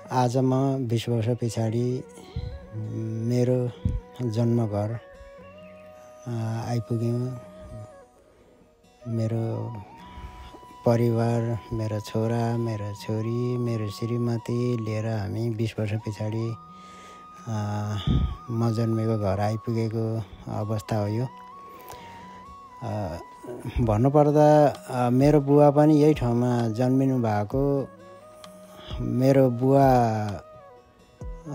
आज म 20 वर्ष पछाडि मेरो जन्मघर आइपुग्यौँ। मेरो परिवार, मेरो छोरा, मेरो छोरी, मेरो श्रीमती लिएर हामी 20 वर्ष पछाडि म जन्मेको घर आइपुगेको अवस्था हो यो। भन्नुपर्दा मेरो बुवा पनि यही ठाउँमा जन्मिनु भएको। मेरो बुवा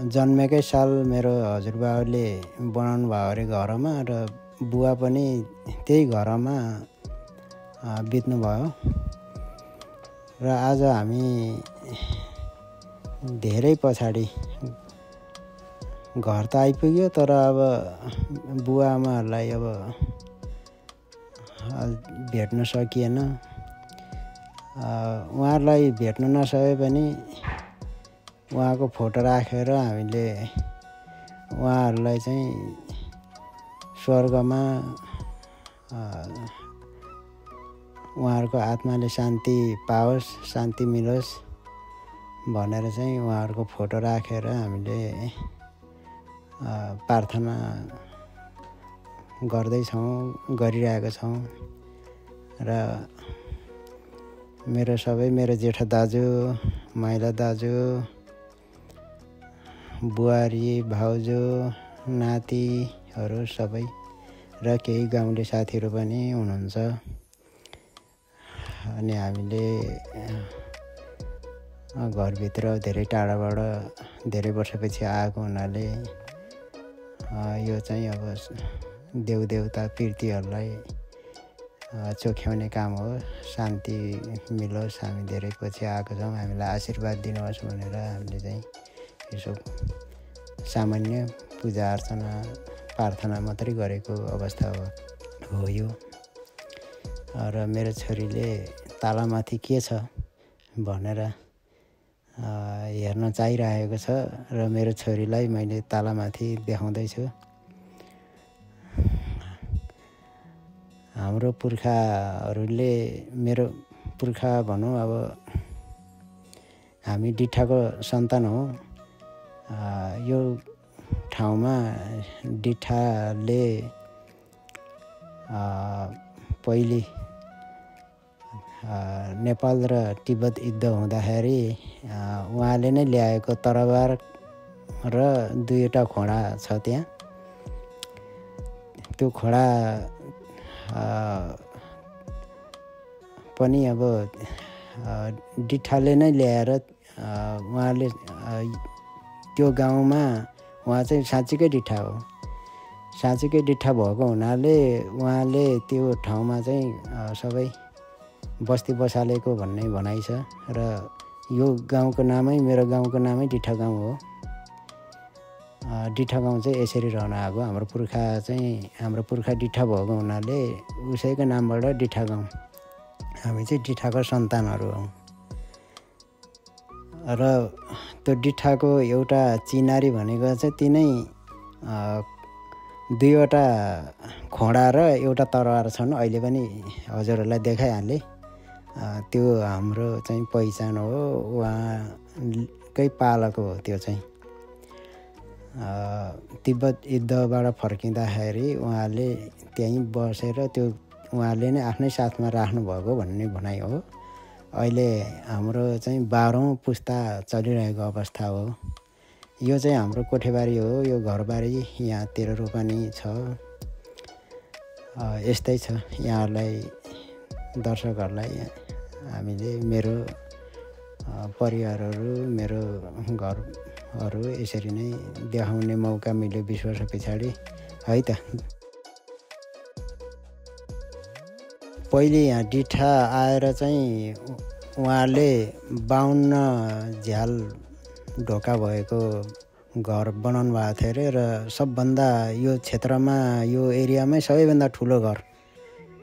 जन्मेकै साल मेरो हजुरबाबुले बनाउनु भयो अरे घरमा, र बुवा पनि त्यही घरमा बित्नुभयो। र आज हामी धेरै पछाडि घर त आइपुग्यो, तर अब बुवा आमाहरूलाई अब भेट्न सकिएन। उहाँहरूलाई भेट्न नसके पनि उहाँको फोटो राखेर हामीले उहाँहरूलाई चाहिँ स्वर्गमा उहाँहरूको आत्माले शान्ति पाओस्, शान्ति मिलोस् भनेर चाहिँ उहाँहरूको फोटो राखेर हामीले प्रार्थना गर्दैछौँ, गरिरहेका छौँ। र मेरो जेठा दाजु, माइला दाजु, बुहारी, भाउजू, नातिहरू सबै र केही गाउँले साथीहरू पनि हुनुहुन्छ। अनि हामीले घरभित्र धेरै टाढाबाट धेरै वर्षपछि आएको हुनाले यो चाहिँ अब देवदेवता पितृहरूलाई चोख्याउने काम हो। शान्ति मिलोस्, हामी धेरै पछि आएको छौँ, हामीलाई आशीर्वाद दिनुहोस् भनेर हामीले चाहिँ यसो सामान्य पूजा अर्चना प्रार्थना मात्रै गरेको अवस्था हो यो। र मेरो छोरीले तालामाथि के छ भनेर हेर्न चाहिरहेको छ, र मेरो छोरीलाई मैले तालामाथि देखाउँदैछु। हाम्रो पुर्खाहरूले, मेरो पुर्खा भनौँ, अब हामी डिठाको सन्तान हो। यो ठाउँमा डिठाले पहिले नेपाल र तिब्बत युद्ध हुँदाखेरि उहाँले नै ल्याएको तरबार र 2वटा घोडा छ त्यहाँ। त्यो घोडा पनि अब डिठाले नै ल्याएर उहाँले त्यो गाउँमा, उहाँ चाहिँ साँच्चीकै डिठा हो, साँच्चीकै डिठा भएको हुनाले उहाँले त्यो ठाउँमा चाहिँ सबै बस्ती बसालेको भन्ने भनाइ छ। र यो गाउँको नामै, मेरो गाउँको नामै डिठा गाउँ हो। डिठा गाउँ चाहिँ यसरी रहन आएको। हाम्रो पुर्खा डिठा भएको हुनाले उसैको नामबाट डिठा गाउँ। हामी चाहिँ डिठाको सन्तानहरू हौँ। र त्यो डिठाको एउटा चिनारी भनेको चाहिँ तिनै 2वटा घोडा र एउटा तरबार छन्। अहिले पनि हजुरहरूलाई देखाइहालेँ। त्यो हाम्रो चाहिँ पहिचान हो, उहाँकै पालाको हो। त्यो चाहिँ तिब्बत युद्धबाट फर्किँदाखेरि उहाँले त्यहीँ बसेर त्यो उहाँले नै आफ्नै साथमा राख्नुभएको भन्ने भनाइ हो। अहिले हाम्रो चाहिँ 12औँ पुस्ता चलिरहेको अवस्था हो। यो चाहिँ हाम्रो कोठेबारी हो। यो घरबारी यहाँतिर रोपनी छ। यस्तै छ। यहाँहरूलाई, दर्शकहरूलाई हामीले मेरो परिवारहरू, मेरो घरहरू यसरी नै देखाउने मौका मिल्यो 20 वर्ष पछाडि, है त। पहिले यहाँ डिठा आएर चाहिँ उहाँले 52 झ्याल ढोका भएको घर बनाउनु भएको थियो अरे। र सबभन्दा यो क्षेत्रमा, यो एरियामै सबैभन्दा ठुलो घर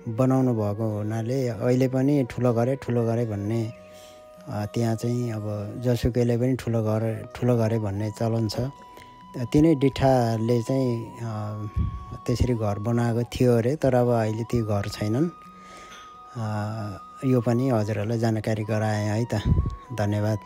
बनाउनु भएको हुनाले अहिले पनि ठुलो घरै भन्ने त्यहाँ चाहिँ अब जसुकैले पनि ठुलो घरै भन्ने चलन छ। तिनै डिठाले चाहिँ त्यसरी घर बनाएको थियो अरे। तर अब अहिले ती घर छैनन्। यो पनि हजुरहरूलाई जानकारी गराएँ है त। धन्यवाद।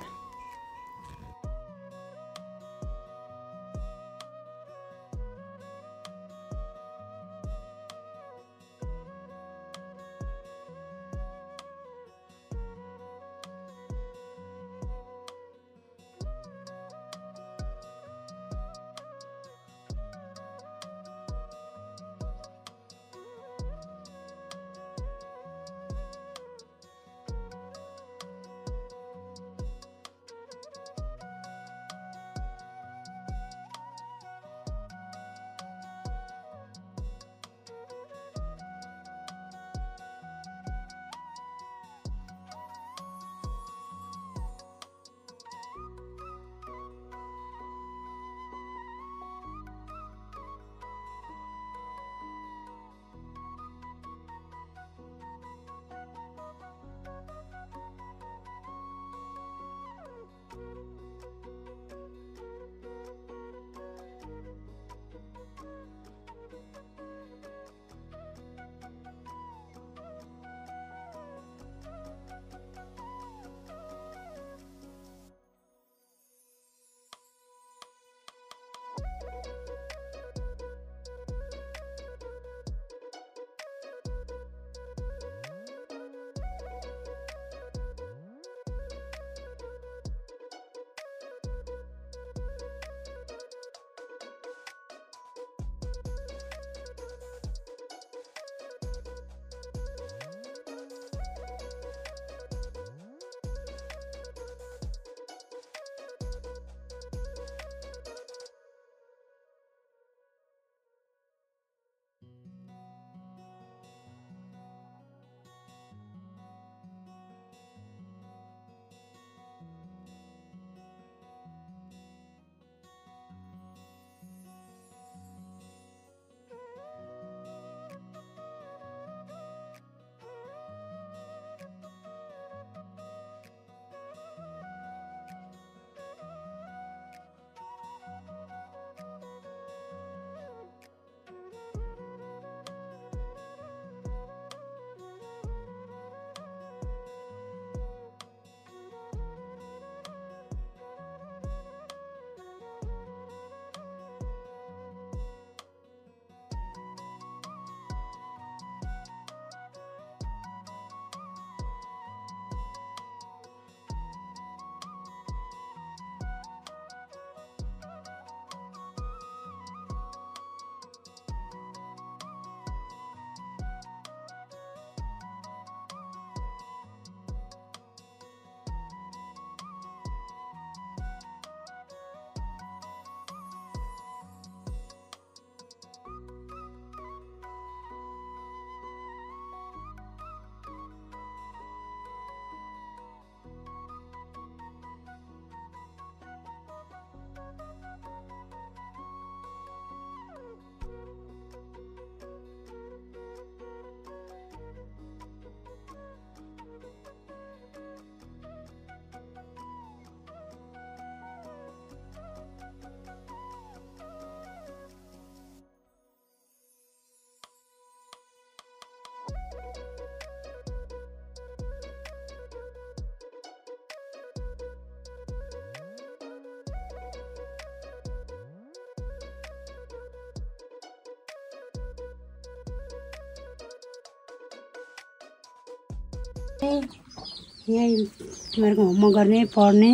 यही तिमीहरूको होमवर्क गर्ने पढ्ने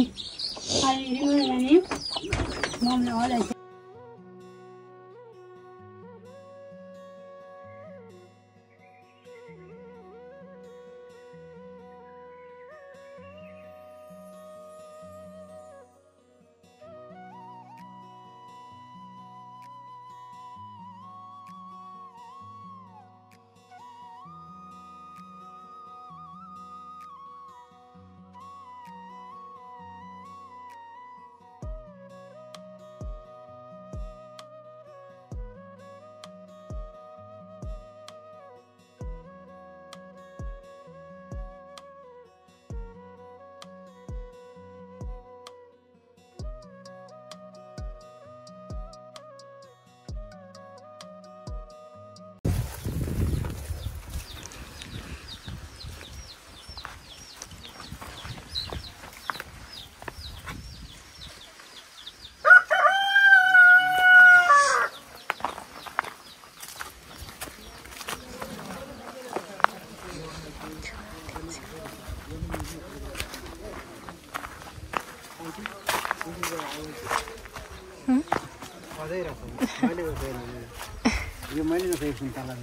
अनि मम्मीले होला यो मैले नखेको सुन्तला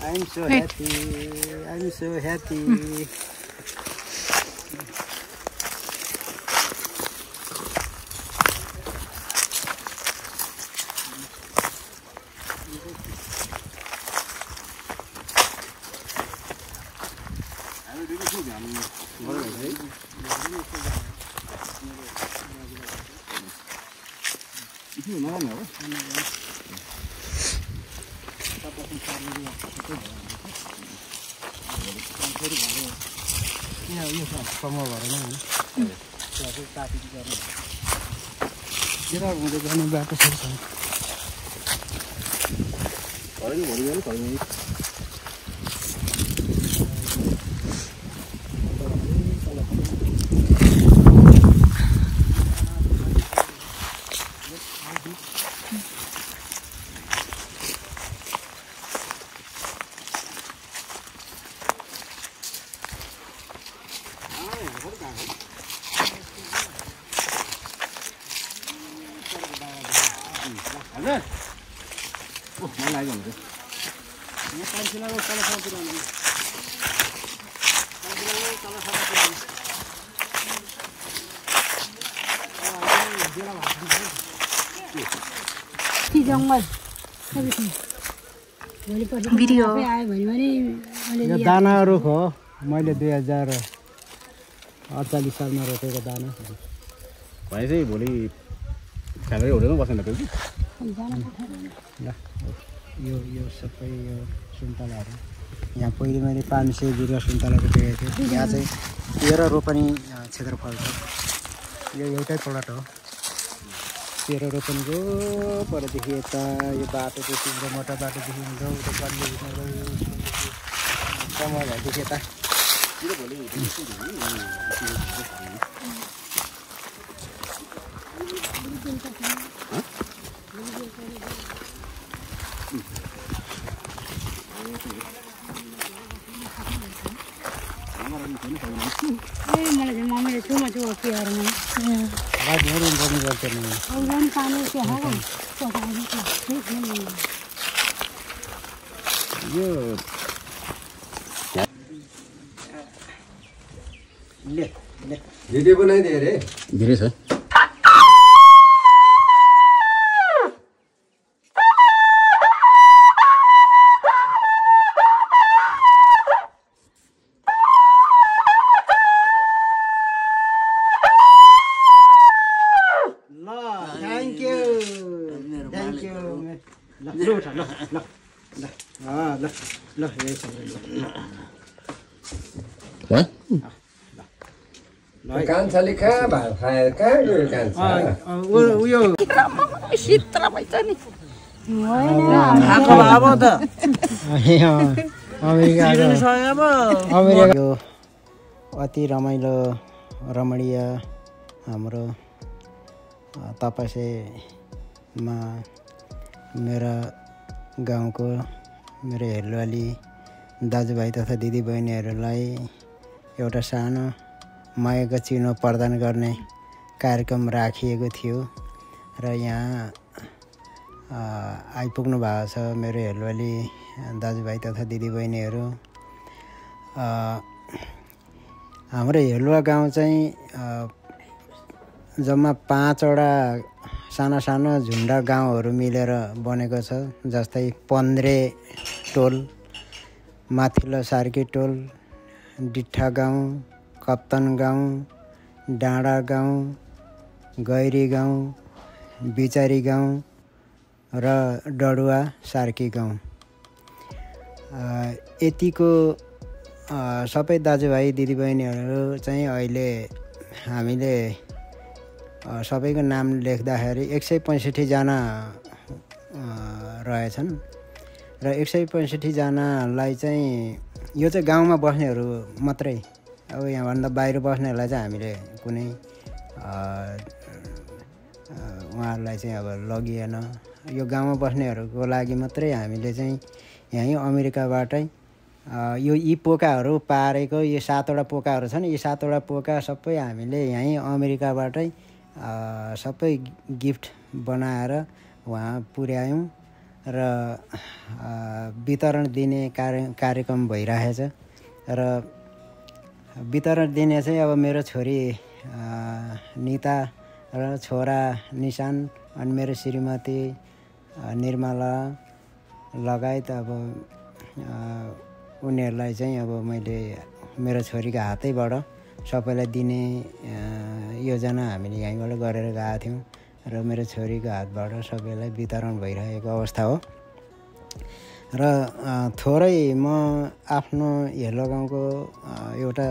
I'm so happy. I'm so happy. कम भएर नै हुँदै जाने बाटो छ हजुर ओ मलाई लाग्यो हुन्छ यहाँ पाइसिलाको तल साथी रहनु जङ्गल भिडियो आयो भने दानाहरू हो मैले 2048 सालमा रोपेको दाना भाइ चाहिँ भोलि फ्यामिली होटलमा बस्नु लाग्यो कि ल यो सबै यो सुन्तलाहरू यहाँ पहिले मैले 500 बिरुवा सुन्तला रोपेको थिएँ यहाँ चाहिँ 13 रोपनी क्षेत्रफल छ यो एउटै प्लट हो 13 रोपनीको परदेखि यता यो बाटोदेखि मोटा बाटोदेखि उता गल्ली कमलहरूदेखि यता मलाई मम्मीले छुमा छु पियारमा पानी के हावा यो भिडियो बनाइदिए अरे धेरै छ कान्छाले कहाँ भात खायो कहाँ गयो कान्छा उयो यो अति रमाइलो रमणीय हाम्रो तपसेमा मेरा गाउँको मेरो हेलवाली दाजुभाइ तथा दिदीबहिनीहरूलाई एउटा सानो मायाको चिनो प्रदान गर्ने कार्यक्रम राखिएको थियो र यहाँ आइपुग्नु भएको छ मेरो हेलवाली दाजुभाइ तथा दिदीबहिनीहरू। हाम्रो हेलुवा गाउँ चाहिँ जम्मा 5वटा साना सानो झुन्डा गाउँहरू मिलेर बनेको छ, जस्तै पन्द्रे टोल, माथिल्लो सार्की टोल, डिट्ठा गाउँ, कप्तन गाउँ, डाँडा गाउँ, गैरी गाउँ, बिचारी गाउँ र डडुवा सार्की गाउँ। यतिको सबै दाजुभाइ दिदीबहिनीहरू चाहिँ अहिले हामीले सबैको नाम लेख्दाखेरि 165 जना रहेछन् र 165 जनालाई चाहिँ यो चाहिँ गाउँमा बस्नेहरू मात्रै। अब यहाँभन्दा बाहिर बस्नेहरूलाई चाहिँ हामीले कुनै उहाँहरूलाई चाहिँ अब लगिएन। यो गाउँमा बस्नेहरूको लागि मात्रै हामीले चाहिँ यहीँ अमेरिकाबाटै यी पोकाहरू पारेको यो 7वटा पोकाहरू छन्। यी 7वटा पोका सबै हामीले यहीँ अमेरिकाबाटै सबै गिफ्ट बनाएर वहाँ पुर्यायौँ र वितरण दिने कार्यक्रम भइरहेछ। र वितरण दिने चाहिँ अब मेरो छोरी निता र छोरा निशान अनि मेरो श्रीमती निर्मला लगायत अब उनीहरूलाई चाहिँ अब मैले मेरो छोरीको हातैबाट सबैलाई दिने योजना हामीले यहीँबाट गरेर गएका थियौँ र मेरो छोरीको हातबाट सबैलाई वितरण भइरहेको अवस्था हो। र थोरै म आफ्नो हेलो गाउँको एउटा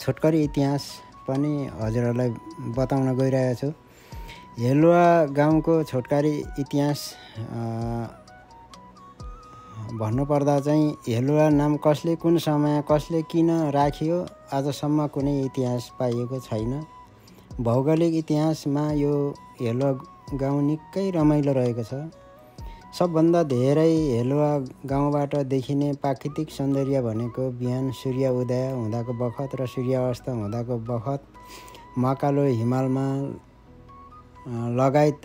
छोटकरी इतिहास पनि हजुरहरूलाई बताउन गइरहेको छु। हेलुवा गाउँको छोटकरी इतिहास भन्नुपर्दा चाहिँ हेलुवा नाम कसले कुन समय कसले किन राखियो आजसम्म कुनै इतिहास पाइएको छैन। भौगोलिक इतिहासमा यो हेलुवा गाउँ निकै रमाइलो रहेको छ। सबभन्दा धेरै हेलुवा गाउँबाट देखिने प्राकृतिक सौन्दर्य भनेको बिहान सूर्य उदय हुँदाको बखत र सूर्यास्त हुँदाको बखत मकालो हिमालमा लगायत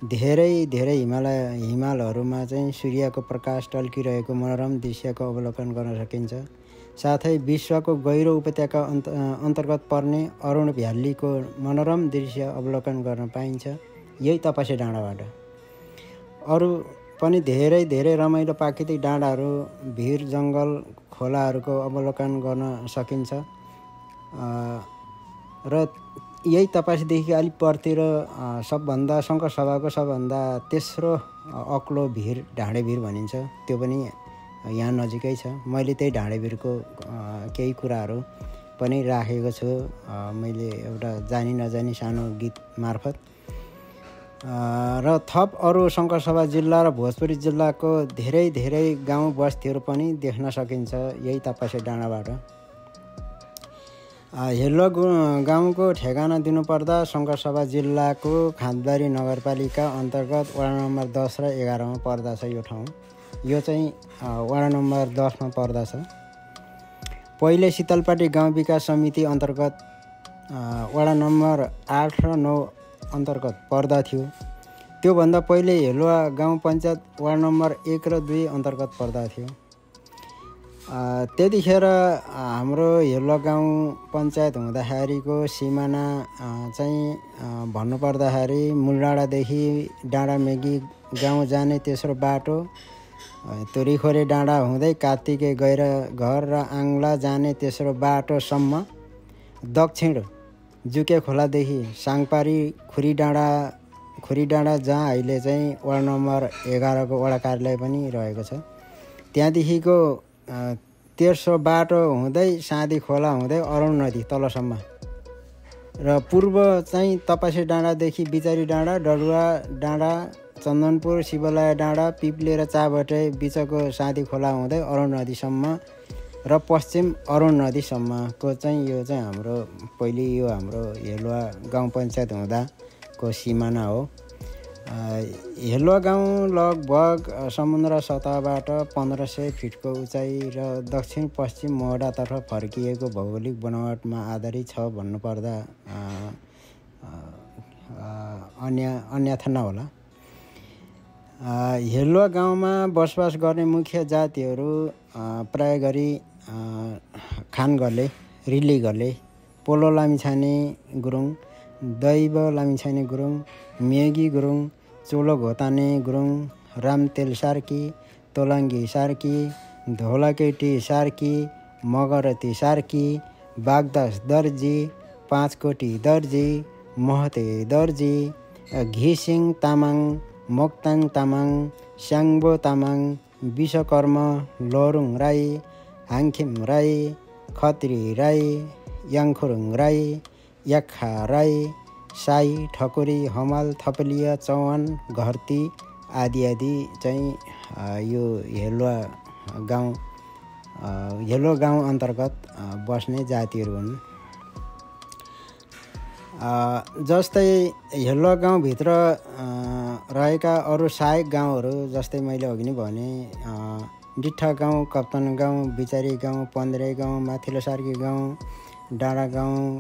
धेरै हिमालहरूमा चाहिँ सूर्यको प्रकाश टल्किरहेको मनोरम दृश्यको अवलोकन गर्न सकिन्छ। साथै विश्वको गहिरो उपत्यका अन्तर्गत पर्ने अरुण भ्यालीको मनोरम दृश्य अवलोकन गर्न पाइन्छ यही तपसे डाँडाबाट। अरू पनि धेरै रमाइलो प्राकृतिक डाँडाहरू, भिर, जङ्गल, खोलाहरूको अवलोकन गर्न सकिन्छ। र यही तपसेदेखि अलिक परतिर सबभन्दा शङ्कर सभाको सबभन्दा तेस्रो अग्लो भिर ढाँडे भिर भनिन्छ, त्यो पनि यहाँ नजिकै छ। मैले त्यही ढाँडे भिरको केही कुराहरू पनि राखेको छु मैले एउटा जानी नजानी सानो गीत मार्फत। र थप अरू शङ्करसभा जिल्ला र भोजपुरी जिल्लाको धेरै गाउँ बस्तीहरू पनि देख्न सकिन्छ यही तपसे डाँडाबाट। हेलो गाउँको ठेगाना दिनुपर्दा शङ्करसभा जिल्लाको खाँदबारी नगरपालिका अन्तर्गत वडा नम्बर 10 र 11 मा पर्दछ यो ठाउँ। यो चाहिँ वडा नम्बर 10 मा पर्दछ। पहिले शीतलपाटी गाउँ विकास समिति अन्तर्गत वडा नम्बर 8 र 9 अन्तर्गत पर्दथ्यो। त्योभन्दा पहिले हेलुवा गाउँ पञ्चायत वडा नम्बर 1 र 2 अन्तर्गत पर्दथ्यो। त्यतिखेर हाम्रो हेलुवा गाउँ पञ्चायत हुँदाखेरिको सिमाना चाहिँ भन्नुपर्दाखेरि मूलडाँडादेखि डाँडामेगी गाउँ जाने तेस्रो बाटो, तोरीखोरे डाँडा हुँदै कार्तिके गएर घर र आङ्ला जाने तेस्रो बाटोसम्म, दक्षिण जुके खोलादेखि साङपारी खोरीडाँडा जहाँ अहिले चाहिँ वडा नम्बर 11 को वडा कार्यालय पनि रहेको छ। त्यहाँदेखिको तेर्सो बाटो हुँदै साँधी खोला हुँदै अरुण नदी तलसम्म र पूर्व चाहिँ तपासे डाँडादेखि बिचारी डाँडा, डडुवा डाँडा, चन्दनपुर, शिवलाय डाँडा, पिप्ले र चाबटे बिचको साँधी खोला हुँदै अरुण नदीसम्म र पश्चिम अरुण नदीसम्मको चाहिँ यो चाहिँ हाम्रो पहिले यो हाम्रो हेलुवा गाउँ पञ्चायत हुँदाको सिमाना हो। हेलुवा गाउँ लगभग समुद्र सतहबाट 1500 फिटको उचाइ र दक्षिण पश्चिम मोहडातर्फ फर्किएको भौगोलिक बनावटमा आधारित छ भन्नुपर्दा अन्यथा नहोला। हेलुवा गाउँमा बसोबास गर्ने मुख्य जातिहरू प्राय गरी खानगले, रिलीगले, पोलो लामिछाने गुरुङ, दैव लामिछाने गुरुङ, मेगी गुरुङ, चोलो घोताने गुरुङ, रामतेल सार्की, तोलाङ्गी सार्की, धौलाकेटी सार्की, मगरती सार्की, बागदास दर्जी, पाँचकोटी दर्जी, महते दर्जी, घिसिङ तामाङ, मोक्ताङ तामाङ, स्याङ्बो तामाङ, विश्वकर्म, लोरुङ राई, हाङखिम राई, खत्री राई, याङखुरुङ राई, याक्खा राई, साई, ठकुरी, हमाल, थपलिया, चौहान, घरती आदि आदि चाहिँ यो हेलुवा गाउँ अन्तर्गत बस्ने जातिहरू हुन्। जस्तै हेलुवा गाउँभित्र रहेका अरू सहायक गाउँहरू जस्तै मैले अघि नै भने डिट्ठा गाउँ, कप्तान गाउँ, बिचारी गाउँ, पन्द्रे गाउँ, माथिल्लो सार्की गाउँ, डाँडा गाउँ,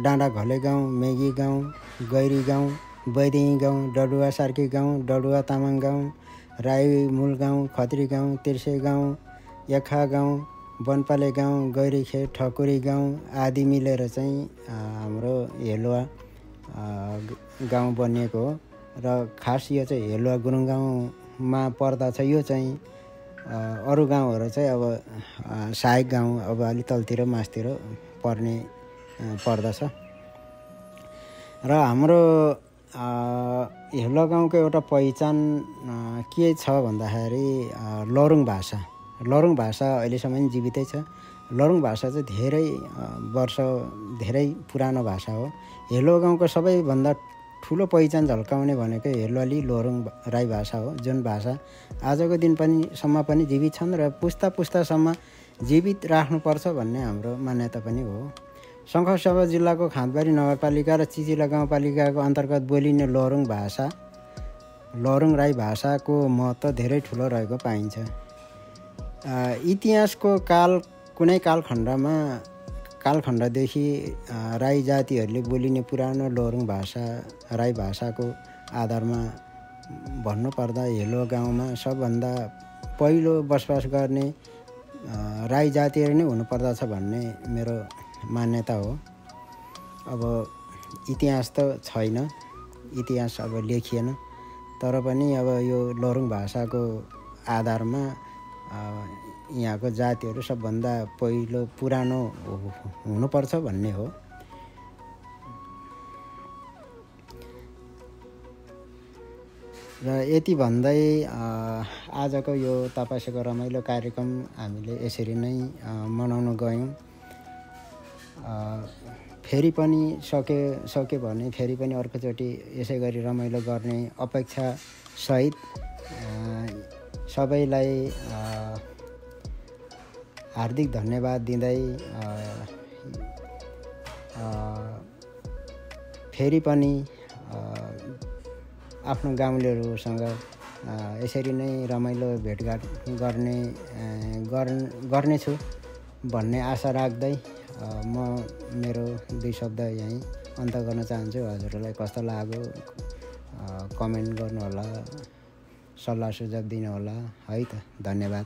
डाँडा घले गाउँ, मेगी गाउँ, गैरी गाउँ, बैदेही गाउँ, डडुवा सार्की गाउँ, डडुवा तामाङ गाउँ, राई मूल गाउँ, खत्री गाउँ, तिर्से गाउँ, याखा गाउँ, वनपाले गाउँ, गैरीखेत, ठकुरी गाउँ आदि मिलेर चाहिँ हाम्रो हेलुवा गाउँ बनिएको हो। र खास यो चाहिँ हेलुवा गुरुङ गाउँमा पर्दछ। यो चाहिँ अरू गाउँहरू चाहिँ अब सहायक गाउँ अब अलि तलतिर मासतिर पर्दछ। र हाम्रो हेलुवा गाउँको एउटा पहिचान के छ भन्दाखेरि लोरुङ भाषा। लोरुङ भाषा अहिलेसम्म जीवितै छ। लोरुङ भाषा चाहिँ धेरै पुरानो भाषा हो। हेलुवा गाउँको सबैभन्दा ठुलो पहिचान झल्काउने भनेको हेलुवाली लोरुङ राई भाषा हो, जुन भाषा आजको दिनसम्म पनि जीवित छन् र पुस्तासम्म जीवित राख्नुपर्छ भन्ने हाम्रो मान्यता पनि हो। शङ्खसभा जिल्लाको खाँदबारी नगरपालिका र चिचिला गाउँपालिकाको अन्तर्गत बोलिने लोरुङ राई भाषाको महत्त्व धेरै ठुलो रहेको पाइन्छ। इतिहासको कुनै कालखण्डदेखि राई जातिहरूले बोलिने पुरानो लोरुङ भाषा राई भाषाको आधारमा भन्नुपर्दा हेलुवा गाउँमा सबभन्दा पहिलो बसोबास गर्ने राई जातिहरू नै हुनुपर्दछ भन्ने मेरो मान्यता हो। अब इतिहास त छैन, इतिहास अब लेखिएन, तर पनि अब यो लोरुङ भाषाको आधारमा यहाँको जातिहरू सबभन्दा पहिलो पुरानो हुनुपर्छ भन्ने हो। र यति भन्दै आजको यो तपासेको रमाइलो कार्यक्रम हामीले यसरी नै मनाउन गयौँ। फेरि पनि सक्यो भने फेरि पनि अर्कोचोटि यसै गरी रमाइलो गर्ने अपेक्षा सहित सबैलाई हार्दिक धन्यवाद दिँदै फेरि पनि आफ्नो गाउँलेहरूसँग यसरी नै रमाइलो भेटघाट गर्नेछु भन्ने आशा राख्दै म मेरो 2 शब्द यहीँ अन्त गर्न चाहन्छु। हजुरहरूलाई कस्तो लाग्यो कमेन्ट गर्नुहोला, सल्लाह सुझाव दिनुहोला है त। धन्यवाद।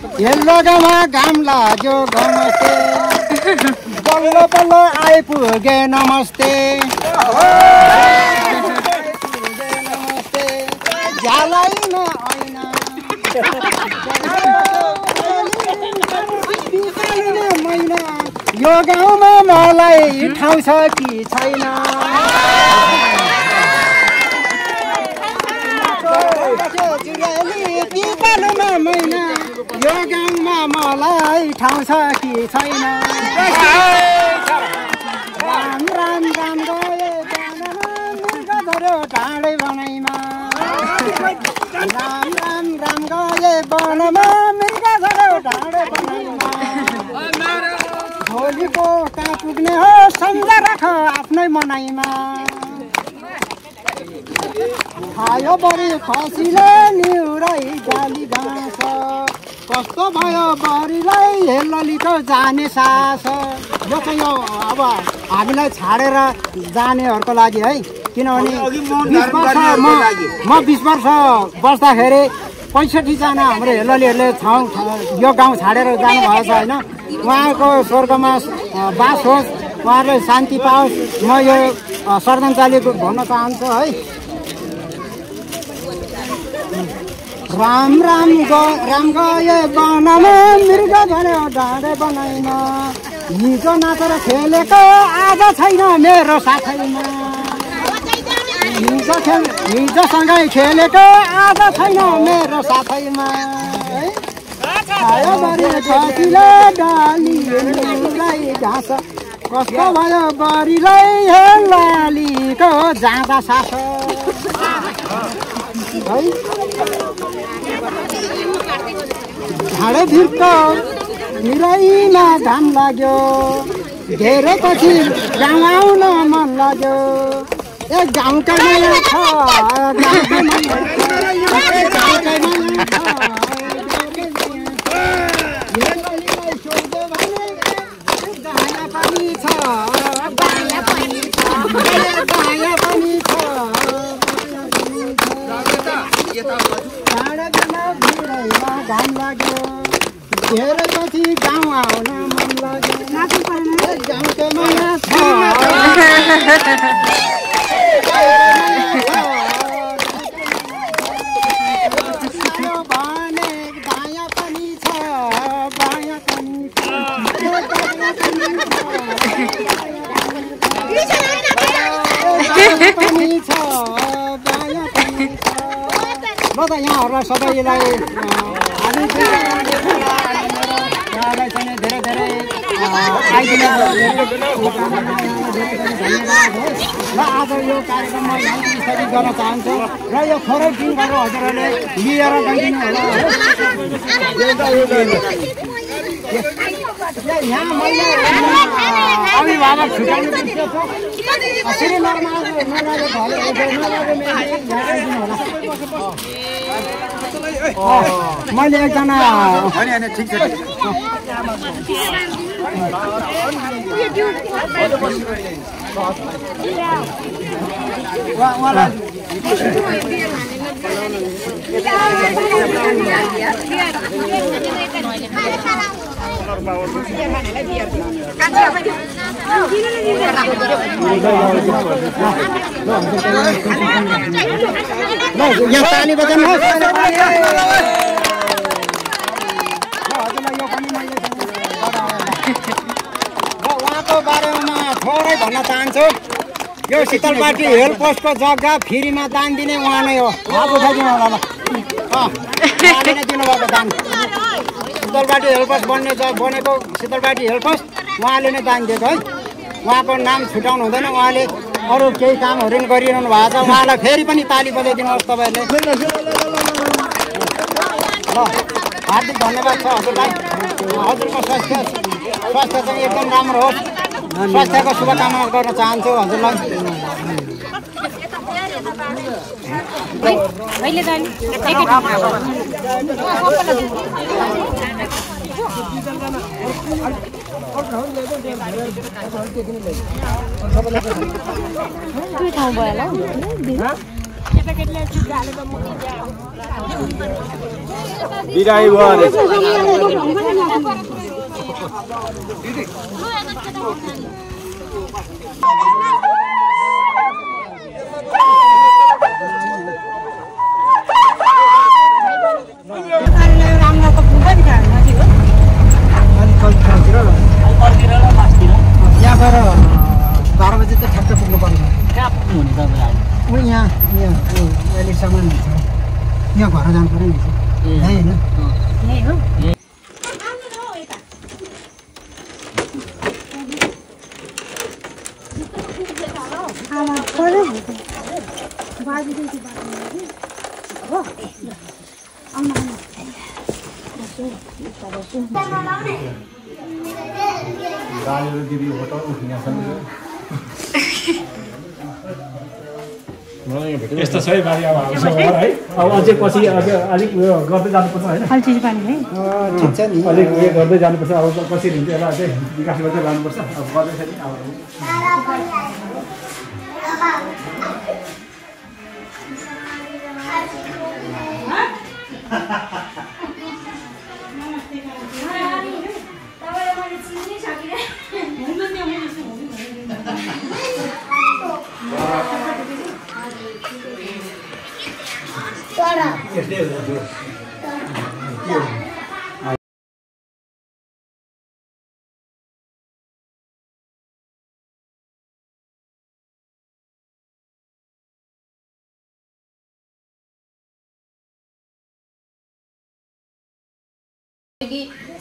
हेलो गाउँमा घाम लाग्यो नमस्ते बल्ल बल्ल आइपुगे नमस्ते नमस्ते झ्यालैन ऐना मैना यो गाउँमा मलाई ठाउँ छ कि छैन मैना यो गाउँमा मलाई ठाउँ छ कि छैन राम राम राम गए ढाडे बनाइमा राम राम राम गए वनमा मृगा झरो ढाडे बनाइमा भोलिको कहाँ पुग्ने हो सम्झा राख आफ्नै मनाइमा खायो बढी खसीले निउराई जाली घाँस कस्तो भयो बढीलाई हेल्ललीको जाने सास यो चाहिँ यो अब हामीलाई छाडेर जानेहरूको लागि है किनभने 20 वर्ष बस्दाखेरि 65 जना हाम्रो हेल्ललीहरूले यो गाउँ छाडेर जानुभएछ होइन उहाँको स्वर्गमा बास होस् उहाँहरूले शान्ति पाओस् म यो श्रद्धाञ्जली भन्न चाहन्छु है राम राम गए वनमा मृग भन्यो ढाडे बनाइमा हिजो नाचेर खेलेको आज छैन मेरो साथैमा हिजोसँगै खेलेको आज छैन मेरो साथैमा खायो बढी खसीले डालीलाई घाँस कस्तो भयो बढीलाई हेल्लालीको जाँदा सास ढाडे भिर्क निरैमा घाम लाग्यो धेरै पछि गाउँ आउन मन लाग्यो ए गाउँकै माया छ गाउँकै माया पनि छ घाम लाग्यो धेरै पछि गाउँ आउन मन लाग्यो गाउँकै माया छ भने दायाँ पनि छ बायाँ पनि छ ल त यहाँहरूलाई सबैलाई यहाँलाई चाहिँ धेरै धेरै आइदिनु ल आज यो कार्यक्रममा स्थगित गर्न चाहन्छु र यो थोरै दिन गरेर हजुरहरूले लिएर गइदिनु होला यहाँ मैले अभिभावक छुट्याउनु श्री मैले एकजना ठिक छ यहाँ ताली बजाउनुहोस् उहाँको बारेमा थोरै भन्न चाहन्छु यो शीतलपाटी हेल्प पोस्टको जग्गा फ्रीमा दान दिने उहाँ नै हो हात उठाइदिनु होला ल उहाँले नै दिनुभएको दान शीतलपाटी हेल्प पोस्ट बनेको शीतलपाटी हेल्प पोस्ट उहाँले नै दान दिएको है उहाँको नाम छुटाउनु हुँदैन उहाँले अरू केही कामहरू पनि गरिरहनु भएको छ उहाँलाई फेरि पनि ताली बजाइदिनुहोस् तपाईँहरूले ल हार्दिक धन्यवाद छ हजुरलाई हजुरको स्वास्थ्य चाहिँ एकदम राम्रो होस् स्वास्थ्यको शुभकामना गर्न चाहन्छु हजुरलाई बिराई भयो अरे यहाँबाट 12 बजे त ठ्याक्क पुग्नु पर्छ कहाँ पुग्नुहुन्छ तपाईँ यहाँ अहिले सामान हुन्छ यहाँ घर जानु पर्यो नि होइन यही हो यस्तो छ है बारी अब हाम्रो घर है अब अझै पछि अलिक उयो गर्दै जानुपर्छ होइन अलचिज पानी है ठिक छ नि अलिक उयो गर्दै जानुपर्छ अब कसरी हुन्छ यसलाई अझै विकास गर्दै लानुपर्छ अब गर्दैछ नि अब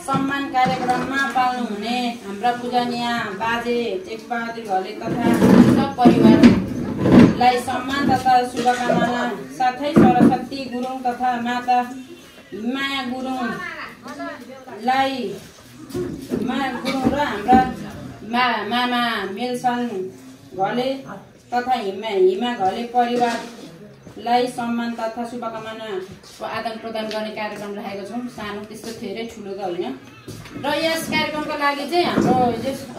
सम्मान कार्यक्रममा पाल्नुहुने हाम्रा पूजनीय बाजे टेकबहादुर घले तथा सब परिवारलाई सम्मान तथा शुभकामना साथै सरस्वती गुरुङ तथा माता माया गुरुङलाई र हाम्रा मामा मेलसन घले तथा हिमा घले परिवारलाई सम्मान तथा शुभकामनाको आदान प्रदान गर्ने कार्यक्रम राखेको छौँ। सानो त्यस्तो धेरै ठुलो त होइन र यस कार्यक्रमको लागि चाहिँ हाम्रो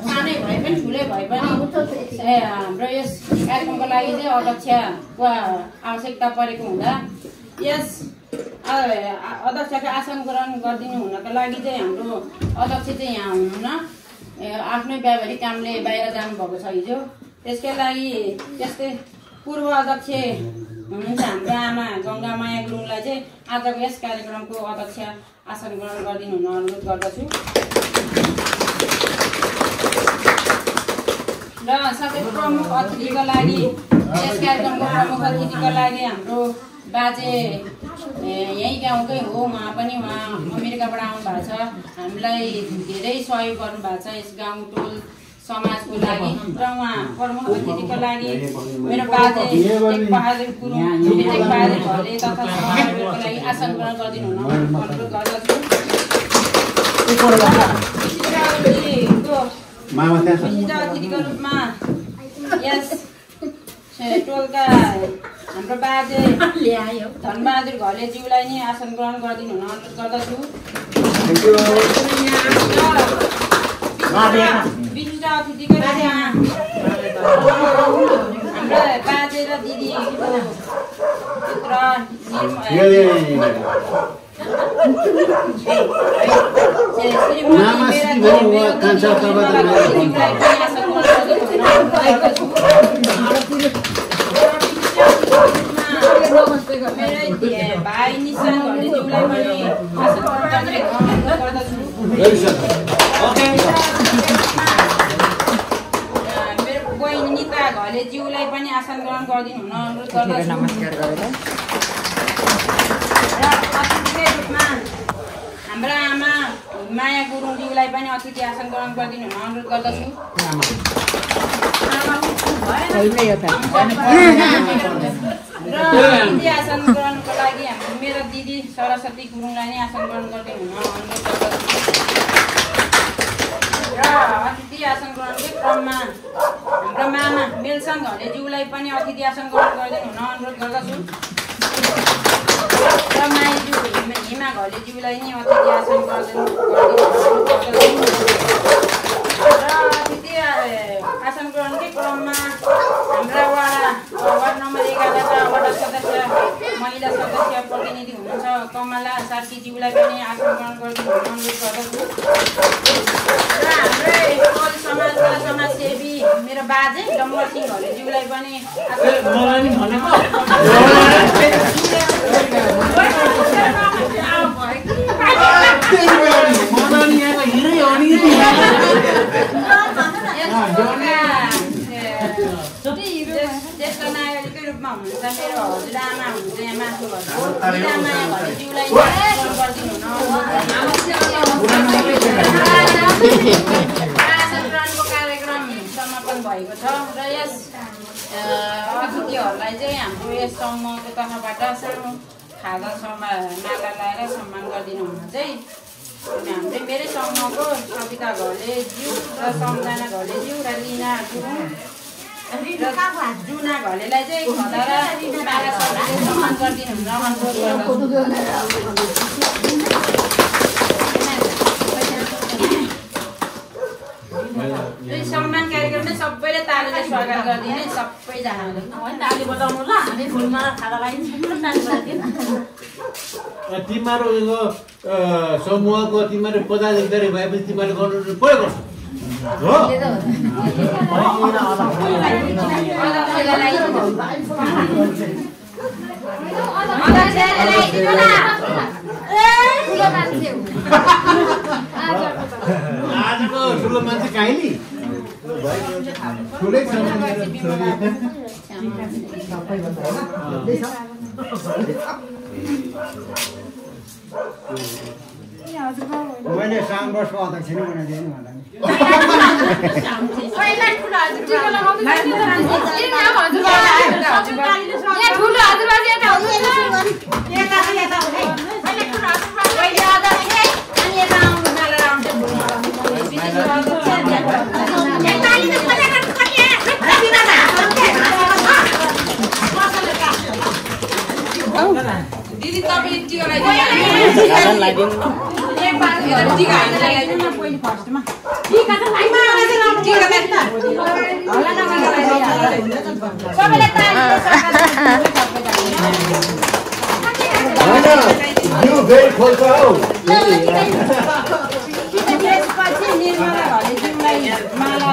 सानै भए पनि ठुलै भए पनि हाम्रो यस कार्यक्रमको लागि चाहिँ अध्यक्षको आवश्यकता परेको हुँदा यस अध्यक्षको आसन ग्रहण गरिदिनु हुनको लागि चाहिँ हाम्रो अध्यक्ष चाहिँ यहाँ हुनुहुन्न, आफ्नै व्यावहारिक कामले बाहिर जानुभएको छ हिजो। त्यसकै लागि त्यस्तै पूर्व अध्यक्ष हुनुहुन्छ हाम्रो आमा गङ्गामाया गुरुङलाई चाहिँ आजको यस कार्यक्रमको अध्यक्ष आसन ग्रहण गरिदिनु हुन अनुरोध गर्दछु। र साथै प्रमुख अतिथिको लागि यस कार्यक्रमको प्रमुख अतिथिको लागि हाम्रो बाजे यही गाउँकै हो, उहाँ अमेरिकाबाट आउनु भएको छ। हामीलाई धेरै सहयोग गर्नुभएको छ यस गाउँ टोल समाजको लागि। र उहाँ प्रमुख अतिथिको लागि मेरो बाजे टेकबहादुर गुरुङ टेकबहादुर घले तथा समाजको लागि आसन ग्रहण गरिदिनु हुन अनुरोध गर्दछु। विशिष्ट अतिथिको रूपमा यस टोलका हाम्रो बाजे धनबहादुर घलेज्यूलाई नै आसन ग्रहण गरिदिनु हुन अनुरोध गर्दछु। विशिष्ट अतिथिको रूपमा हाम्रो बाजे र दिदी भाइ निशान घलेज्यूलाई पनि आसन ग्रहण गर्दछु। मेरो बहिनी निता घलेज्यूलाई पनि आसन ग्रहण गरिदिनु हुन अनुरोध गर्दछु। र अतिथिकै रूपमा हाम्रा आमा माया गुरुङज्यूलाई पनि अतिथि आसन ग्रहण गरिदिनु हुन अनुरोध गर्दछु। र अतिथि आसन ग्रहणको लागि मेरो दिदी सरस्वती गुरुङलाई नै आसन ग्रहण गरिदिनु हुन अनुरोध गर्दछु। र अतिथि आसन ग्रहणकै क्रममा हाम्रो मामा मेलसन घलेज्यूलाई पनि अतिथि आसन ग्रहण गरिदिनु हुन अनुरोध गर्दछु। र माइज्यू हिमा घलेज्यूलाई नै अतिथि आसन गरिदिनु र अतिथि आसन ग्रहणकै क्रममा हाम्रा वडा वार्ड नम्बर 11 वडा सदस्य महिला सदस्य प्रतिनिधि हुनुहुन्छ कमला सार्कीज्यूलाई पनि आसन ग्रहण गरिदिनु अनुरोध गर्दछु र हाम्रै टोल समाजका समाजसेवी मेरो बाजे डम्बर सिंह घलेज्यूलाई पनि ज्येष्ठ नागरिककै रूपमा हुनुहुन्छ मेरो हजुरआमा हुनुहुन्छ यहाँ माथि हजुरआमा घलेज्यूलाई गरिदिनु आसन कार्यक्रम समापन भएको छ र यस अतिथिहरूलाई चाहिँ हाम्रो यस समूहको तर्फबाट सानो खाजा माला लगाएर सम्मान गरिदिनु हुन चाहिँ हाम्रै मेरै समूहको सविता घलेज्यू र सम्झना घलेज्यू र लिना गुरुङ जुना घलेलाई चाहिँ खदा र माला सम्मान गरिदिनु हुन सम्मान कार्यक्रम नै सबैले तालीले स्वागत गरिदिने सबैजनाले ताली बजाउनु ल हामी फुलमा खादा तिमीहरूको समूहको तिमीहरू पदाधिकारी भएपछि तिमीहरूले गर्नु पऱ्यो गर्छ हो आजको ठुलो मान्छे काइली ठुलै मैले सामवर्षको अध्यक्ष नै बनाइदिएँ भन्दा दिदी तपाईले टिका लगाइदिनु टिका लगाइदिनु पहिले फर्स्टमा टिका त सबैले यो भेट खोल्छ हौ त्यसपछि निर्मला घलेज्यूलाई माला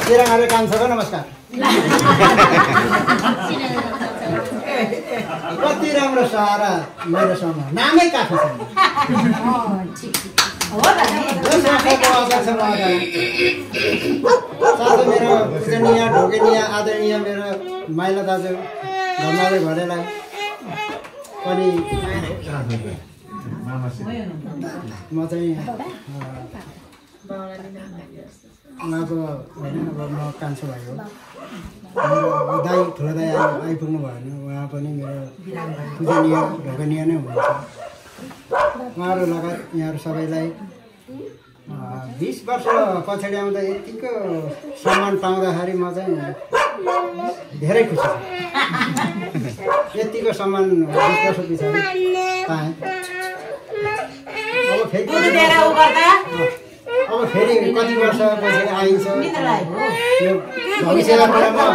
तिरङ्गाले काम छ नमस्कार कति राम्रो सहारा मेरो समूह नामै काफी छ मेरो पूजनीय ढोकेनीय आदरणीय मेरो माइला दाजु धर्मले घरेलाई पनि म चाहिँ उहाँको होइन अब म कान्छो भाइ हो मेरो दाइ ठुलो दाइ आइपुग्नु भयो भने उहाँ पनि मेरो पूजनीय ढोकनीय नै हुनुहुन्छ उहाँहरू लगायत यहाँहरू सबैलाई 20 वर्ष पछाडि आउँदा यतिको सम्मान पाउँदाखेरि म चाहिँ धेरै खुसी छु यतिको सम्मान 20 वर्ष पछाडि पाएँ अब फेरि कति वर्ष पछि आइन्छ यो भविष्यका कुरामा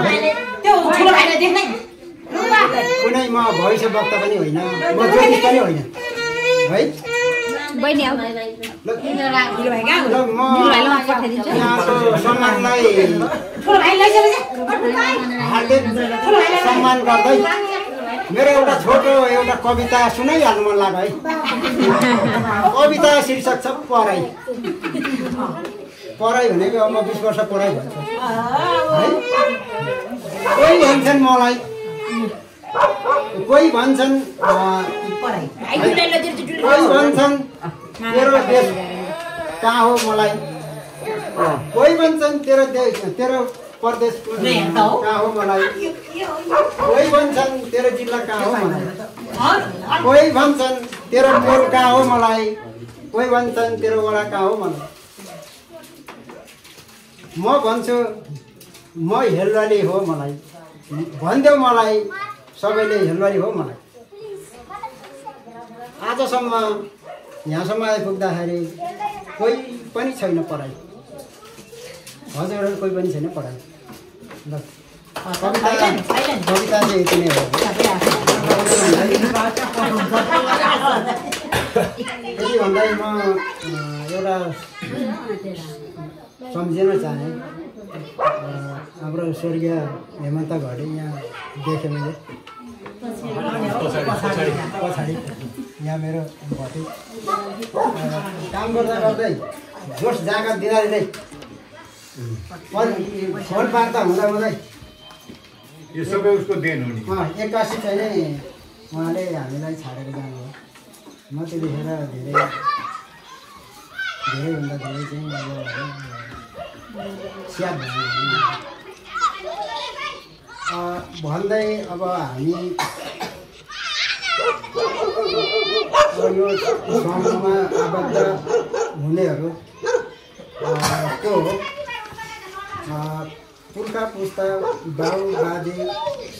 कुनै म भविष्य वक्ता पनि होइन म ज्योतिष पनि होइन है सम्मानलाई हार्दिक सम्मान गर्दै मेरो एउटा छोटो एउटा कविता सुनाइहाल्नु मन लाग्यो है। कविता शीर्षक छ पढाइ। पढाइ भनेको अब म 20 वर्ष पढाइ भन्छु है। कोही भन्छन् मलाई, कोही भन्छन् तेरो देश कहाँ हो मलाई, कोही भन्छन् तेरो प्रदेश कहाँ हो मलाई, कोही भन्छन् तेरो जिल्ला कहाँ हो मलाई, कोही भन्छन् तेरो मोल कहाँ हो मलाई, कोही भन्छन् तेरो वडा कहाँ हो मलाई। म भन्छु म हेलवाली हो मलाई, भनिदेऊ मलाई सबैले हेलवाली हो मलाई। आजसम्म यहाँसम्म आइपुग्दाखेरि कोही पनि छैन पढाइ, हजुरहरू कोही पनि छैन पढाइ। ल कविता चाहिँ यति नै हो। यति भन्दै म एउटा सम्झिन चाहे। हाम्रो स्वर्गीय हेमन्त घडी यहाँ देखेँ मैले पछाडि यहाँ मेरो भति काम गर्दा गर्दै जोस जाँगर दिँदै फोन वार्ता हुँदा हुँदै यो सबै उसको देन हो नि। 81 चाहिँ नै उहाँले हामीलाई छाडेर जानुभयो। म त्यतिखेर धेरैभन्दा धेरै चाहिँ स्याप भन्दै अब हामी यो समूहमा आबद्ध हुनेहरू को पुर्खा पुस्ता बाउ बाजे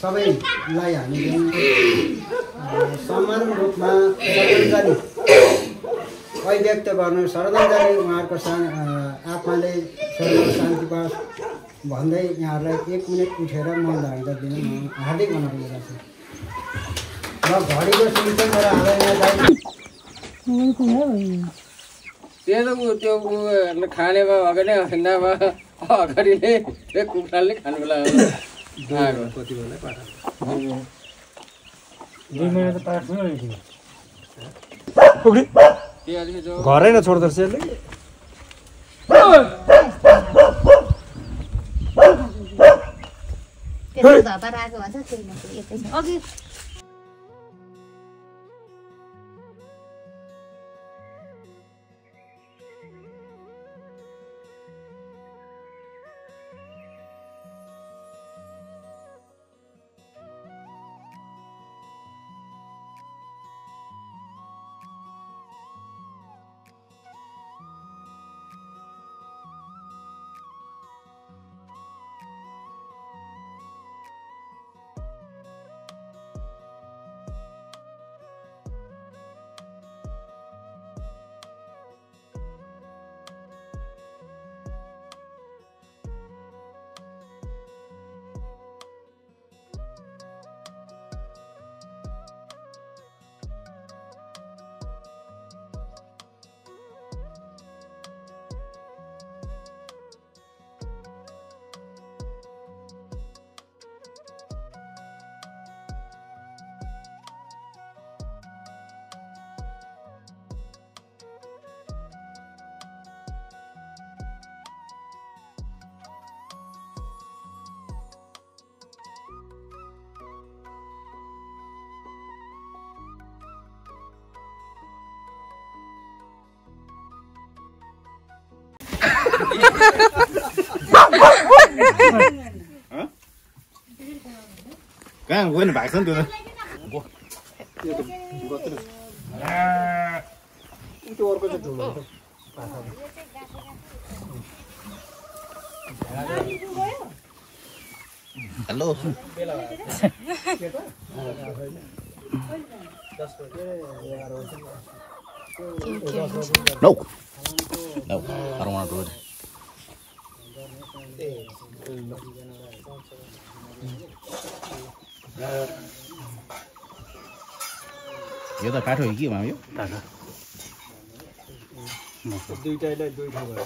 सबैलाई हामीले समान रूपमा श्रद्धाञ्जली अभिव्यक्त गर्नु, श्रद्धाञ्जली उहाँहरूको आत्माले स्वर्गमा शान्ति पाओस् भन्दै यहाँहरूलाई 1 मिनट उठेर मौन धारण दिन हार्दिक अनुरोध गर्छु। र घडीको सुनिन्छ मेरो त्यो खानेमा अगाडि अन्डामा अगाडि नै त्यो कुखुराले खानुको लागि आएको। कति बेला पाठा 2 महिना त पाठ थियो घरै न छोड्दो रहेछ यसले। कहाँ गयो नि भाग्छ नि त्यो hello No. No, I don't want to do it. यो त काठो हो कि माम यो काठो दुईटैलाई दुईटा भयो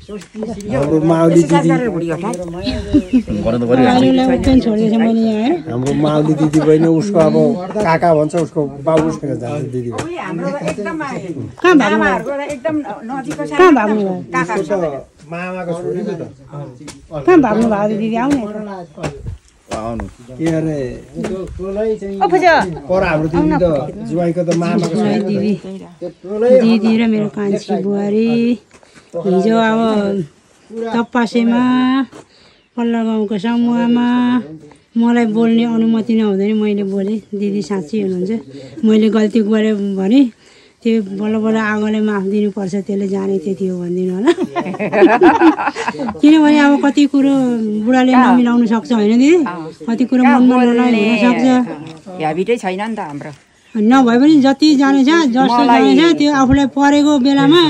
हाम्रो माउली दिदी आलुलाई उक्दैन छोडेछ मैले यहाँ है हाम्रो माउली दिदी बहिनी उसको अब काका भन्छ उसको बाबु उसको जान्छ दिदी कहाँ भाग्नु भयो मामाको छोरी त कहाँ भाग्नु भएको दिदी आउने के अरे पर हाम्रो दिदी त जुवाईको त मामाको छोरी दिदी र मेरो कान्छी बुहारी हिजो अब तप्पासेमा पल्लो गाउँको समूहमा मलाई बोल्ने अनुमति नहुँदैन मैले बोलेँ दिदी साँच्ची हुनुहुन्छ मैले गल्ती गरेँ भने त्यो बल्ल बल्ल आगोले माफ दिनुपर्छ त्यसले जाने त्यति हो भनिदिनु होला किनभने अब कति कुरो बुढाले नमिलाउनु सक्छ होइन दिदी कति कुरो मनमा नलाग्नु हुनसक्छ ह्याबिटै छैन नि त हाम्रो नभए पनि जति जानेछ जस्तो जानेछ त्यो आफूलाई परेको बेलामा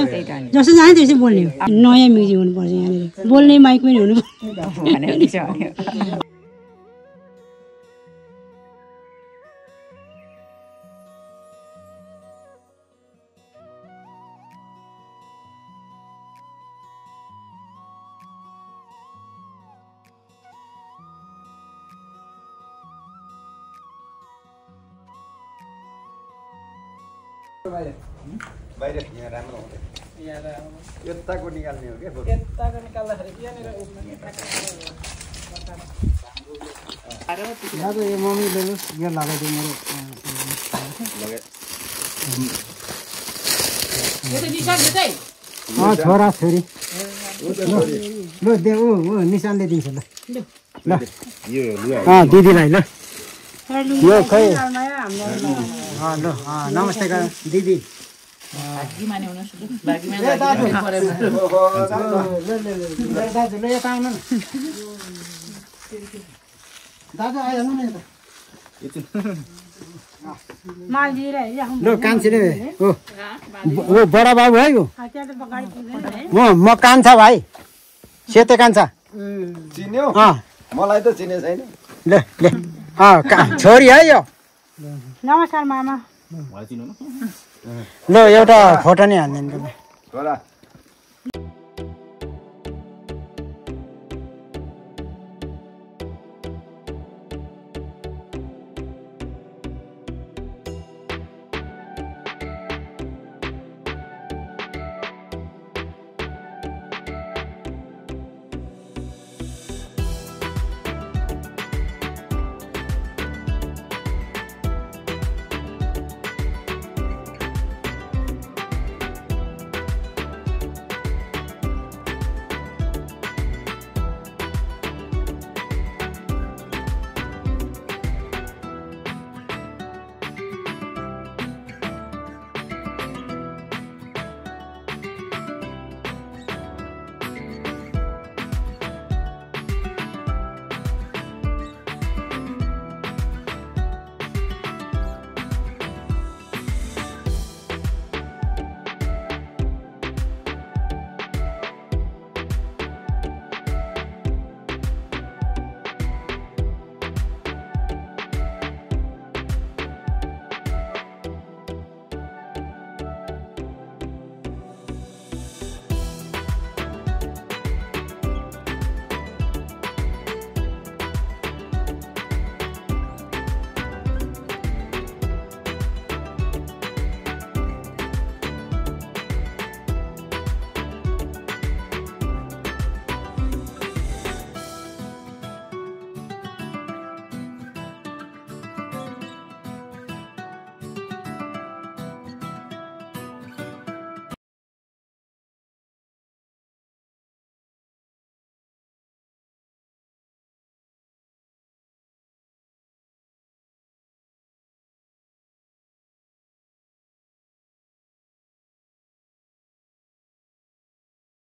जस्तो जाने त्यसै बोल्ने हो नयाँ म्युजिक हुनुपर्छ यहाँनिर बोल्ने माइक पनि हुनु बाहिर यहाँ राम्रो हुँदैन यताको निकाल्ने हो क्या यताको निकाल्दाखेरि यहाँनिर दाजु यो मम्मी ल्याउनुहोस् यो लगाइदिनु मेरो छोरा छोरी ल दे ऊ निशानले दिन्छ ल ल दिदीलाई ल यो खै ल नमस्ते दिदी दाजु ल यता आउनु न दाजु आइहाल्नु न यता ल कान्छीले हो बडा बाबु है म कान्छा भाइ सेते कान्छा चिन्यो मलाई त चिने छैन ल ल छोरी है यो नमस्कार मामा ल एउटा फोटो नै हाल्दैन छोरा